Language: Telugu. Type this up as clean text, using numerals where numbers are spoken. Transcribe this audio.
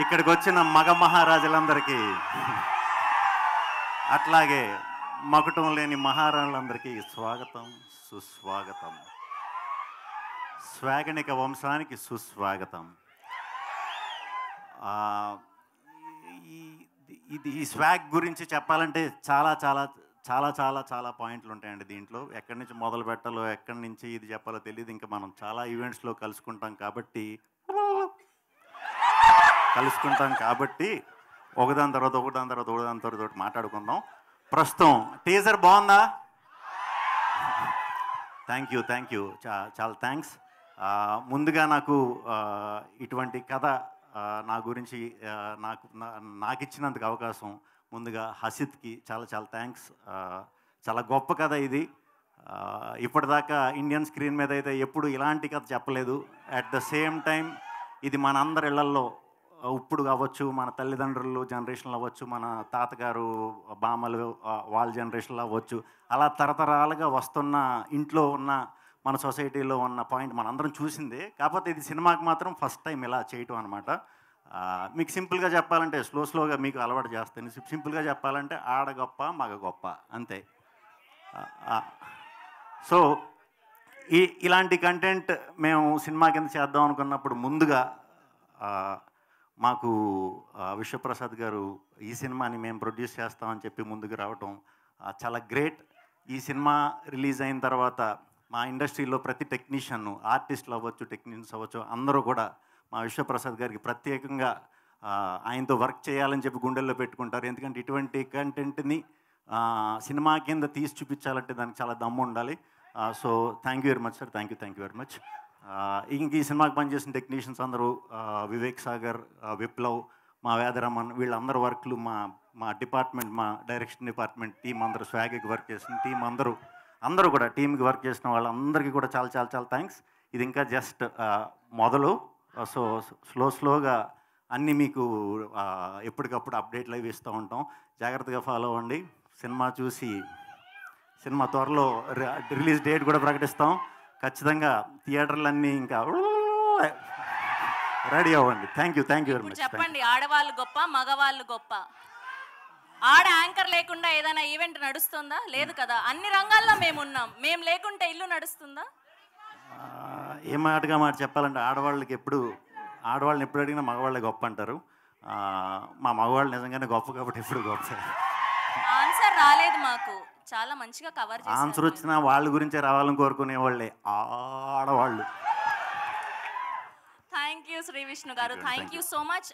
ఇక్కడికి వచ్చిన మగ మహారాజులందరికీ, అట్లాగే మకుటం లేని మహారాణులందరికీ స్వాగతం, సుస్వాగతం. స్వాగనిక వంశానికి సుస్వాగతం. ఈ స్వాగ్ గురించి చెప్పాలంటే చాలా చాలా చాలా చాలా చాలా పాయింట్లు ఉంటాయండి దీంట్లో. ఎక్కడి నుంచి మొదలు పెట్టాలో, ఎక్కడి నుంచి ఇది చెప్పాలో తెలియదు. ఇంకా మనం చాలా ఈవెంట్స్లో కలుసుకుంటాం కాబట్టి ఒకదాని తర్వాత మాట్లాడుకుందాం. ప్రస్తుతం టీజర్ బాగుందా? థ్యాంక్ యూ, చాలా థ్యాంక్స్. ముందుగా నాకు ఇటువంటి కథ నా గురించి నాకు ఇచ్చినందుకు అవకాశం ముందుగా హసిత్కి చాలా చాలా థ్యాంక్స్. చాలా గొప్ప కథ ఇది. ఇప్పటిదాకా ఇండియన్ స్క్రీన్ మీద అయితే ఎప్పుడు ఇలాంటి కథ చెప్పలేదు. అట్ ద సేమ్ టైం ఇది మన అందరి ఇళ్లల్లో ఇప్పుడు అవ్వచ్చు, మన తల్లిదండ్రులు జనరేషన్లో అవ్వచ్చు, మన తాతగారు బామ్మలు వాళ్ళ జనరేషన్లో అవ్వచ్చు, అలా తరతరాలుగా వస్తున్న ఇంట్లో ఉన్న మన సొసైటీలో ఉన్న పాయింట్ మనందరం చూసిందే. కాకపోతే ఇది సినిమాకి మాత్రం ఫస్ట్ టైం ఇలా చేయటం అనమాట. మీకు సింపుల్గా చెప్పాలంటే స్లోగా మీకు అలవాటు చేస్తాను. సింపుల్గా చెప్పాలంటే ఆడ గొప్ప మగ గొప్ప అంతే. సో ఇలాంటి కంటెంట్ మేము సినిమా కింద చేద్దాం అనుకున్నప్పుడు ముందుగా మాకు విశ్వప్రసాద్ గారు ఈ సినిమాని మేము ప్రొడ్యూస్ చేస్తామని చెప్పి ముందుకు రావటం చాలా గ్రేట్. ఈ సినిమా రిలీజ్ అయిన తర్వాత మా ఇండస్ట్రీలో ప్రతి టెక్నీషియన్, ఆర్టిస్టులు అవ్వచ్చు, టెక్నీషియన్స్ అవ్వచ్చు, అందరూ కూడా మా విశ్వప్రసాద్ గారికి ప్రత్యేకంగా ఆయనతో వర్క్ చేయాలని చెప్పి గుండెల్లో పెట్టుకుంటారు. ఎందుకంటే ఇటువంటి కంటెంట్ని సినిమా కింద తీసి చూపించాలంటే దానికి చాలా దమ్ము ఉండాలి. So thank you very much sir, thank you very much. ఇంక ఈ సినిమాకి పనిచేసిన టెక్నీషియన్స్ అందరూ వివేక్ సాగర్, విప్లవ్, మా వేదరమన్, వీళ్ళందరూ వర్క్లు మా డిపార్ట్మెంట్, మా డైరెక్షన్ డిపార్ట్మెంట్ టీం అందరూ, స్వాగికి వర్క్ చేసిన టీం అందరూ కూడా టీంకి వర్క్ చేసిన వాళ్ళందరికీ కూడా చాలా చాలా చాలా థ్యాంక్స్. ఇది ఇంకా జస్ట్ మొదలు. సో స్లోగా అన్నీ మీకు ఎప్పటికప్పుడు అప్డేట్లు అవి ఇస్తూ ఉంటాం. జాగ్రత్తగా ఫాలో అవ్వండి. సినిమా చూసి సినిమా త్వరలో రిలీజ్ డేట్ కూడా ప్రకటిస్తాం. ఖచ్చితంగా థియేటర్లన్నీ ఇంకా రెడీ అవ్వండి. Thank you very much. చెప్పండి, ఆడవాళ్ళు గొప్ప మగవాళ్ళు గొప్ప? ఆడ యాంకర్ లేకుండా ఏదైనా ఈవెంట్ నడుస్తుందా? లేదు కదా. అన్ని రంగాల్లో మేమున్నాం. మేము లేకుంటే ఇల్లు నడుస్తుందా? ఏ మాట చెప్పాలంటే ఆడవాళ్ళని ఎప్పుడు అడిగినా మగవాళ్ళే గొప్ప అంటారు. మా మగవాళ్ళు నిజంగానే గొప్ప కాబట్టి ఎప్పుడు గొప్ప. ఆన్సర్ రాలేదు మాకు. చాలా మంచిగా కవర్ చేశారు. ఆన్సర్ వచ్చినా వాళ్ళ గురించే రావాలని కోరుకునే వాళ్ళే ఆడవాళ్ళు. థ్యాంక్ యూ శ్రీ విష్ణు గారు, థ్యాంక్ యూ సో మచ్.